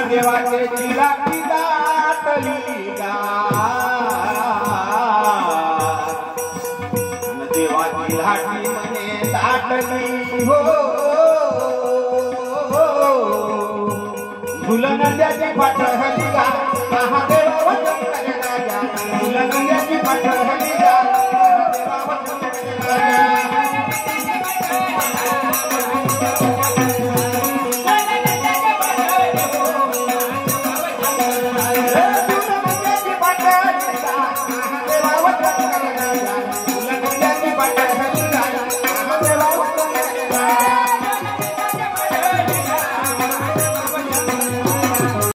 देवाचे चिराची दाटली देवाची लाटी मने दाटली हो झुलनंद्याची पाठहली गा महादेवा वचन करे राजा झुलनंद्याची पाठहली गा महादेवा वचन करे राजा